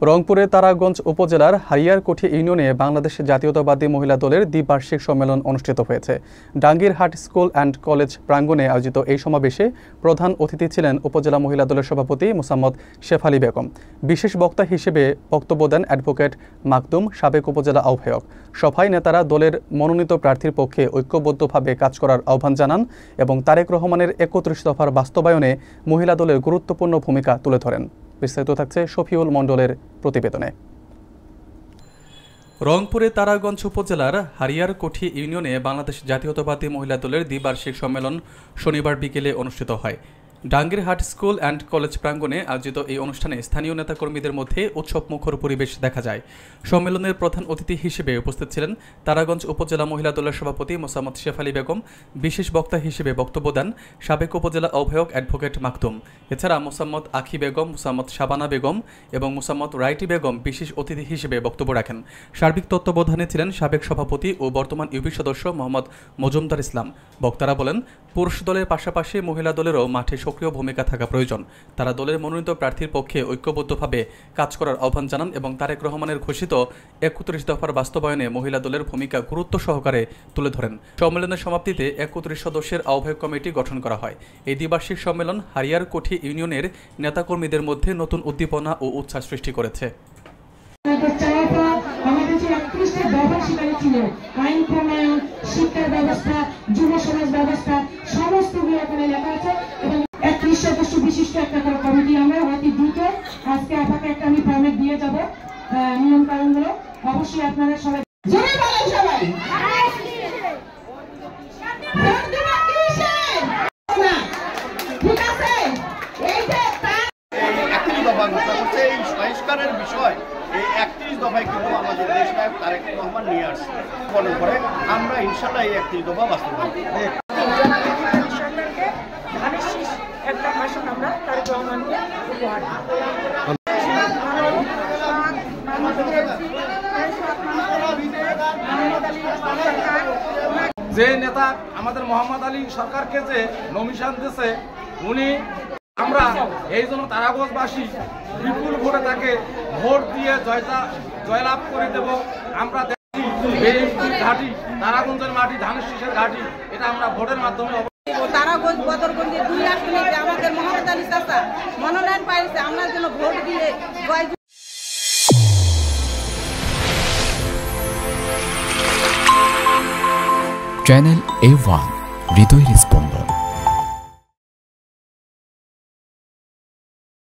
রংপুরের তারাগঞ্জ উপজেলার হারিয়ারকোঠি ইউনিয়নে বাংলাদেশ জাতীয়তাবাদী মহিলা দলের দ্বিবার্ষিক সম্মেলন অনুষ্ঠিত হয়েছে। ডাঙ্গিরহাট স্কুল অ্যান্ড কলেজ প্রাঙ্গণে আয়োজিত এই সমাবেশে প্রধান অতিথি ছিলেন উপজেলা মহিলা দলের সভাপতি মোসাম্মদ শেফালী বেগম। বিশেষ বক্তা হিসেবে বক্তব্য দেন অ্যাডভোকেট মাকদুম, সাবেক উপজেলা আহ্বায়ক। সভায় নেতারা দলের মনোনীত প্রার্থীর পক্ষে ঐক্যবদ্ধভাবে কাজ করার আহ্বান জানান এবং তারেক রহমানের ৩১ দফার বাস্তবায়নে মহিলা দলের গুরুত্বপূর্ণ ভূমিকা তুলে ধরেন। বিস্তারিত থাকছে শফিউল মণ্ডলের প্রতিবেদনে। রংপুরের তারাগঞ্জ উপজেলার হারিয়ারকোঠি ইউনিয়নে বাংলাদেশ জাতীয়তাবাদী মহিলা দলের দ্বিবার্ষিক সম্মেলন শনিবার বিকেলে অনুষ্ঠিত হয়। ডাঙ্গিরহাট স্কুল অ্যান্ড কলেজ প্রাঙ্গণে আয়োজিত এই অনুষ্ঠানে স্থানীয় নেতাকর্মীদের মধ্যে উৎসবমুখর পরিবেশ দেখা যায়। সম্মেলনের প্রধান অতিথি হিসেবে উপস্থিত ছিলেন তারাগঞ্জ উপজেলা মহিলা দলের সভাপতি মোসাম্মদ শেফালী বেগম। বিশেষ বক্তা হিসেবে বক্তব্য দেন সাবেক উপজেলা আহ্বায়ক অ্যাডভোকেট মাকদুম। এছাড়া মোসাম্মদ আখি বেগম, মোসাম্মদ শাবানা বেগম এবং মোসাম্মদ রাইটি বেগম বিশেষ অতিথি হিসেবে বক্তব্য রাখেন। সার্বিক তত্ত্বাবধানে ছিলেন সাবেক সভাপতি ও বর্তমান ইউপি সদস্য মোহাম্মদ মজুমদার ইসলাম। বক্তারা বলেন, পুরুষ দলের পাশাপাশি মহিলা দলেরও মাঠে সক্রিয় ভূমিকা থাকা প্রয়োজন। তারা দলের মনোনীত প্রার্থীর পক্ষে ঐক্যবদ্ধভাবে কাজ করার আহ্বান জানান এবং তারেক রহমানের ঘোষিত ৩১ দফার বাস্তবায়নে মহিলা দলের ভূমিকা গুরুত্ব সহকারে তুলে ধরেন। সম্মেলনের সমাপ্তিতে ৩১ সদস্যের আহ্বায়ক কমিটি গঠন করা হয়। এই দ্বিবার্ষিক সম্মেলন হারিয়ারকোঠি ইউনিয়নের নেতাকর্মীদের মধ্যে নতুন উদ্দীপনা ও উৎসাহ সৃষ্টি করেছে। আইন প্রণয়ন, শিক্ষার ব্যবস্থা, যুব সমাজ ব্যবস্থা সমস্তগুলো এখানে লেখা আছে এবং ৩১ সদস্য বিশিষ্ট একটা কমিটি। আমরা অতি দ্রুত আজকে আপনাকে একটা আমি ফরম্যাট দিয়ে যাব নিয়ম কানুনগুলো। অবশ্যই আপনারা সবাই জোরে বলেন সবাই। ঠিক আছে, এই যে এই সংস্কারের বিষয় এই ৩১ দফায় কিন্তু আমাদের দেশ নায়ক তারেক রহমান নিয়ে আসছে। মনে করে আমরা ইনশাল্লাহ এই ৩১ দফা বাস্তবায়ন একটা ভাষণ আমরা তারেক রহমানকে উপহার যে নেতা আমাদের মোহাম্মদ আলী সরকারকে যে নমিশন দিয়েছে, উনি আমরা এই জন্য তারাগঞ্জবাসী বিপুল ভোটে তাকে ভোট দিয়ে জয়লাভ করে দেব। আমরা দেখি বিএনপির ঘাঁটি, তারাগঞ্জের মাটি, ধানের শীষের ঘাঁটি, এটা আমরা ভোটের মাধ্যমে তারাগঞ্জ বদরগঞ্জে 2 আসনে আমাদের মোহাম্মদ আলী চাচা মনোনয়ন পাইছে, আমরা যেন ভোট দিয়ে চ্যানেল A1 হৃদয়ের স্পন্দন।